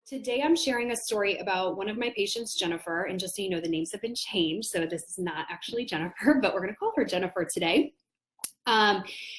Today I'm sharing a story about one of my patients, Jennifer, and just so you know, the names have been changed, so this is not actually Jennifer, but we're going to call her Jennifer today.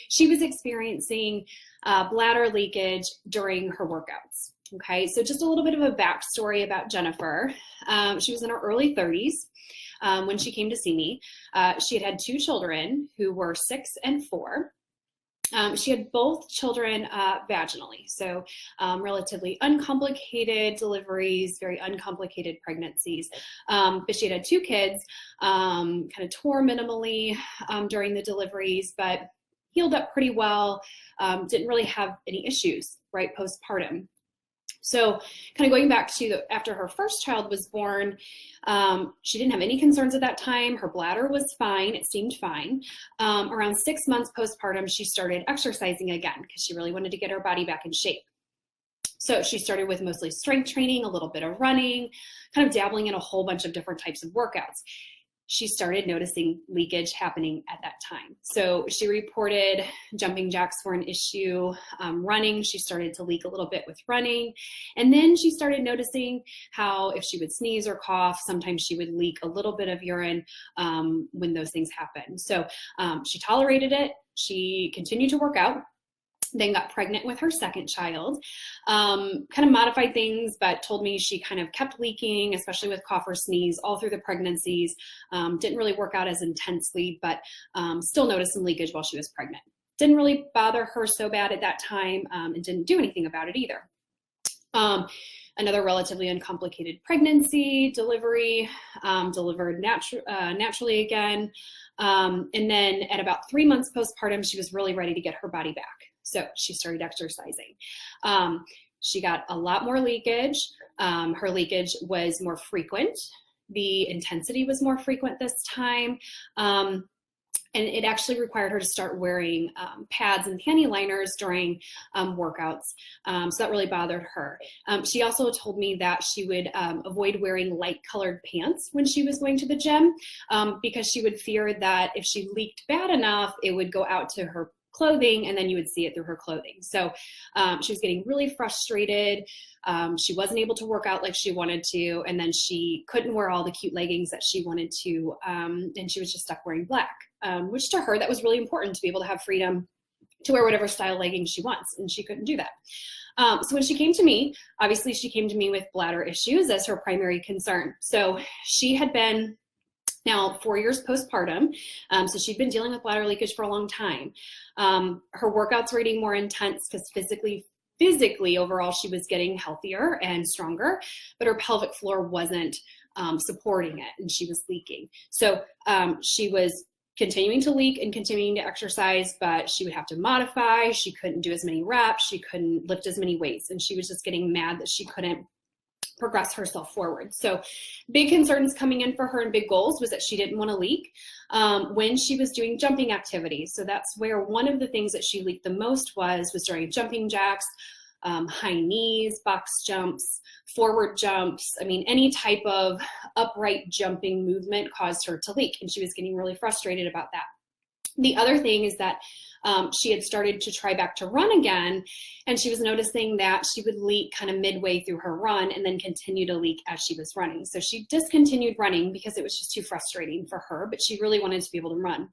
She was experiencing bladder leakage during her workouts. Okay, so just a little bit of a backstory about Jennifer. She was in her early 30s when she came to see me. She had two children who were 6 and 4. She had both children vaginally, so relatively uncomplicated deliveries, very uncomplicated pregnancies. But she had two kids, kind of tore minimally during the deliveries, but healed up pretty well, didn't really have any issues, right, postpartum. So kind of going back to after her first child was born, she didn't have any concerns at that time. Her bladder was fine. It seemed fine. Around 6 months postpartum, she started exercising again because she really wanted to get her body back in shape. So she started with mostly strength training, a little bit of running, kind of dabbling in a whole bunch of different types of workouts. She started noticing leakage happening at that time. So she reported jumping jacks were an issue. Running, she started to leak a little bit with running. And then she started noticing how if she would sneeze or cough, sometimes she would leak a little bit of urine when those things happened. So she tolerated it. She continued to work out. Then got pregnant with her second child, kind of modified things, but told me she kind of kept leaking, especially with cough or sneeze all through the pregnancies. Didn't really work out as intensely, but still noticed some leakage while she was pregnant. Didn't really bother her so bad at that time and didn't do anything about it either. Another relatively uncomplicated pregnancy, delivery, delivered naturally again. And then at about 3 months postpartum, she was really ready to get her body back. So she started exercising. She got a lot more leakage. Her leakage was more frequent. The intensity was more frequent this time. And it actually required her to start wearing pads and panty liners during workouts. So that really bothered her. She also told me that she would avoid wearing light colored pants when she was going to the gym because she would fear that if she leaked bad enough, it would go out to her clothing and then you would see it through her clothing. So she was getting really frustrated. She wasn't able to work out like she wanted to, and then she couldn't wear all the cute leggings that she wanted to, and she was just stuck wearing black, which to her, that was really important to be able to have freedom to wear whatever style leggings she wants, and she couldn't do that. So when she came to me, obviously she came to me with bladder issues as her primary concern. So she had been now 4 years postpartum, so she'd been dealing with bladder leakage for a long time. Her workouts were getting more intense because physically overall she was getting healthier and stronger, but her pelvic floor wasn't supporting it and she was leaking. So she was continuing to leak and continuing to exercise, but she would have to modify. She couldn't do as many reps. She couldn't lift as many weights, and she was just getting mad that she couldn't progress herself forward. So big concerns coming in for her and big goals was that she didn't want to leak when she was doing jumping activities. So that's where one of the things that she leaked the most was during jumping jacks, high knees, box jumps, forward jumps. I mean, any type of upright jumping movement caused her to leak, and she was getting really frustrated about that. The other thing is that she had started to try back to run again, and she was noticing that she would leak kind of midway through her run and then continue to leak as she was running. So she discontinued running because it was just too frustrating for her, but she really wanted to be able to run.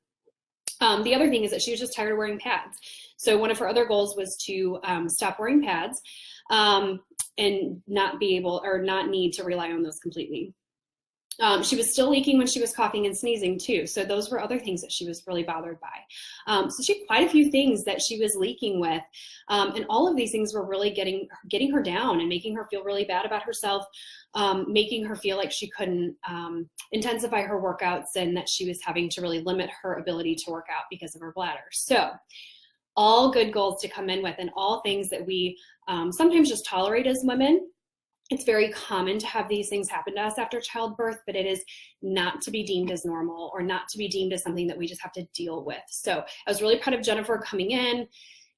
The other thing is that she was just tired of wearing pads. So one of her other goals was to stop wearing pads and not need to rely on those completely. She was still leaking when she was coughing and sneezing too. So those were other things that she was really bothered by. So she had quite a few things that she was leaking with. And all of these things were really getting her down and making her feel really bad about herself, making her feel like she couldn't intensify her workouts and that she was having to really limit her ability to work out because of her bladder. So all good goals to come in with, and all things that we sometimes just tolerate as women. It's very common to have these things happen to us after childbirth, but it is not to be deemed as normal or not to be deemed as something that we just have to deal with. So I was really proud of Jennifer coming in,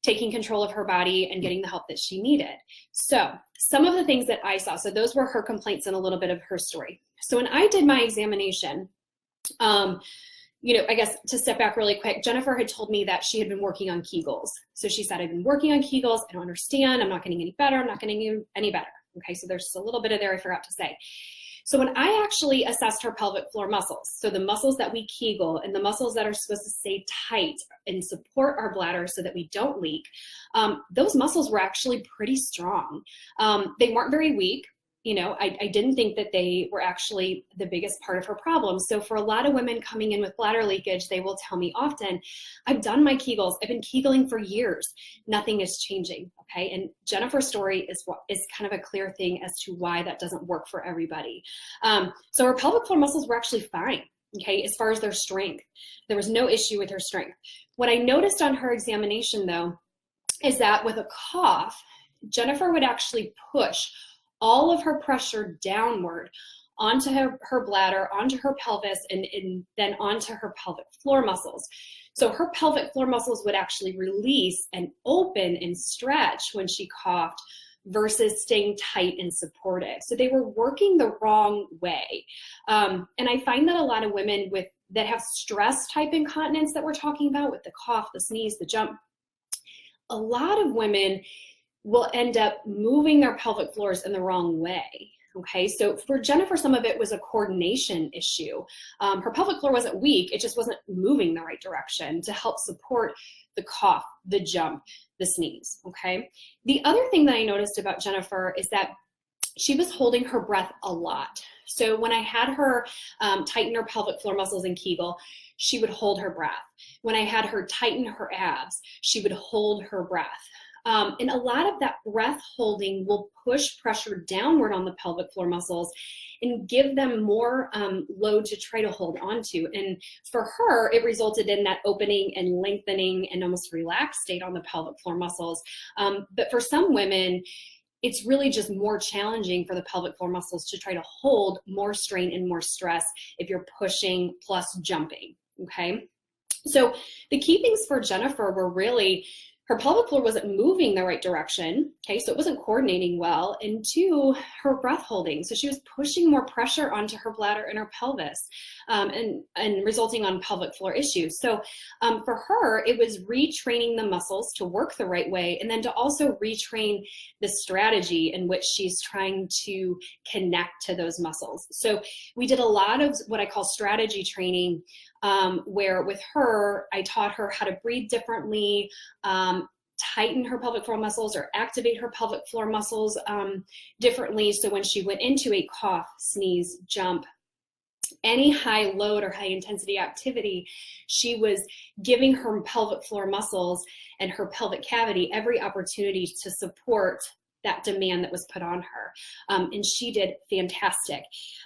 taking control of her body and getting the help that she needed. So some of the things that I saw, so those were her complaints and a little bit of her story. So when I did my examination, I guess to step back really quick, Jennifer had told me that she had been working on Kegels. So she said, I've been working on Kegels. I don't understand. I'm not getting any better. I'm not getting any better. Okay, so there's a little bit of there I forgot to say. So when I actually assessed her pelvic floor muscles, so the muscles that we Kegel and the muscles that are supposed to stay tight and support our bladder so that we don't leak, those muscles were actually pretty strong. They weren't very weak. I didn't think that they were actually the biggest part of her problem. So for a lot of women coming in with bladder leakage, they will tell me often, I've done my Kegels. I've been Kegeling for years. Nothing is changing. Okay. And Jennifer's story is kind of a clear thing as to why that doesn't work for everybody. So her pelvic floor muscles were actually fine. Okay. As far as their strength, there was no issue with her strength. What I noticed on her examination though, is that with a cough, Jennifer would actually push all of her pressure downward onto her bladder, onto her pelvis, and then onto her pelvic floor muscles. So her pelvic floor muscles would actually release and open and stretch when she coughed versus staying tight and supportive. So they were working the wrong way. And I find that a lot of women that have stress type incontinence that we're talking about with the cough, the sneeze, the jump, a lot of women will end up moving their pelvic floors in the wrong way. Okay, so for Jennifer, some of it was a coordination issue. Her pelvic floor wasn't weak, it just wasn't moving the right direction to help support the cough, the jump, the sneeze. Okay, the other thing that I noticed about Jennifer is that she was holding her breath a lot. So when I had her tighten her pelvic floor muscles in Kegel, she would hold her breath. When I had her tighten her abs, she would hold her breath. And a lot of that breath holding will push pressure downward on the pelvic floor muscles and give them more load to try to hold onto. And for her, it resulted in that opening and lengthening and almost relaxed state on the pelvic floor muscles. But for some women, it's really just more challenging for the pelvic floor muscles to try to hold more strain and more stress if you're pushing plus jumping, okay? So the key things for Jennifer were really her pelvic floor wasn't moving the right direction, okay, so it wasn't coordinating well, and two, her breath holding. So she was pushing more pressure onto her bladder and her pelvis and resulting on pelvic floor issues. So for her, it was retraining the muscles to work the right way and then to also retrain the strategy in which she's trying to connect to those muscles. So we did a lot of what I call strategy training, where with her, I taught her how to breathe differently, tighten her pelvic floor muscles or activate her pelvic floor muscles differently. So when she went into a cough, sneeze, jump, any high load or high intensity activity, she was giving her pelvic floor muscles and her pelvic cavity every opportunity to support that demand that was put on her. And she did fantastic.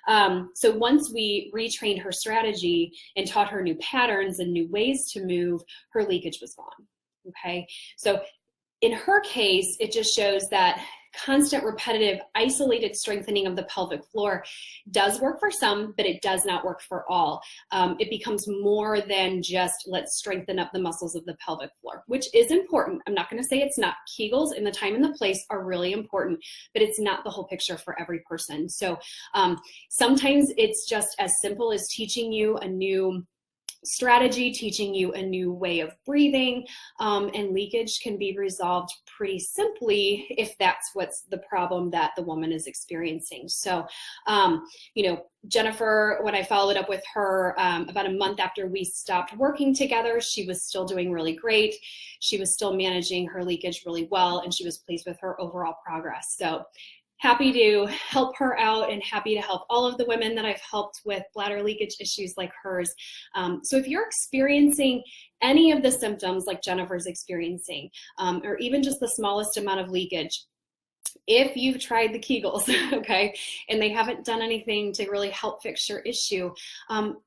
So once we retrained her strategy and taught her new patterns and new ways to move, her leakage was gone. Okay. So in her case, it just shows that constant, repetitive, isolated strengthening of the pelvic floor does work for some, but it does not work for all. It becomes more than just let's strengthen up the muscles of the pelvic floor, which is important. I'm not going to say it's not. Kegels and the time and the place are really important, but it's not the whole picture for every person. So sometimes it's just as simple as teaching you a new strategy, teaching you a new way of breathing, and leakage can be resolved pretty simply if that's what's the problem that the woman is experiencing. So, Jennifer, when I followed up with her about a month after we stopped working together, she was still doing really great. She was still managing her leakage really well, and she was pleased with her overall progress. So happy to help her out and happy to help all of the women that I've helped with bladder leakage issues like hers. So if you're experiencing any of the symptoms like Jennifer's experiencing, or even just the smallest amount of leakage, if you've tried the Kegels, okay, and they haven't done anything to really help fix your issue,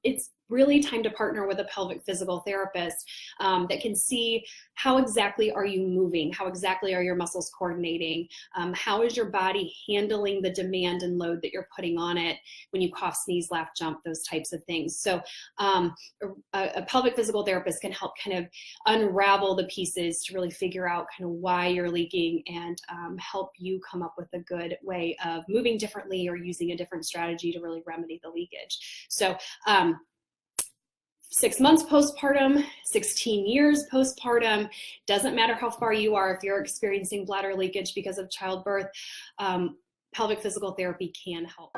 it's really time to partner with a pelvic physical therapist that can see how exactly are you moving, how exactly are your muscles coordinating, how is your body handling the demand and load that you're putting on it when you cough, sneeze, laugh, jump, those types of things. So a pelvic physical therapist can help kind of unravel the pieces to really figure out kind of why you're leaking and help you come up with a good way of moving differently or using a different strategy to really remedy the leakage. So 6 months postpartum, 16 years postpartum, doesn't matter how far you are, if you're experiencing bladder leakage because of childbirth, pelvic physical therapy can help.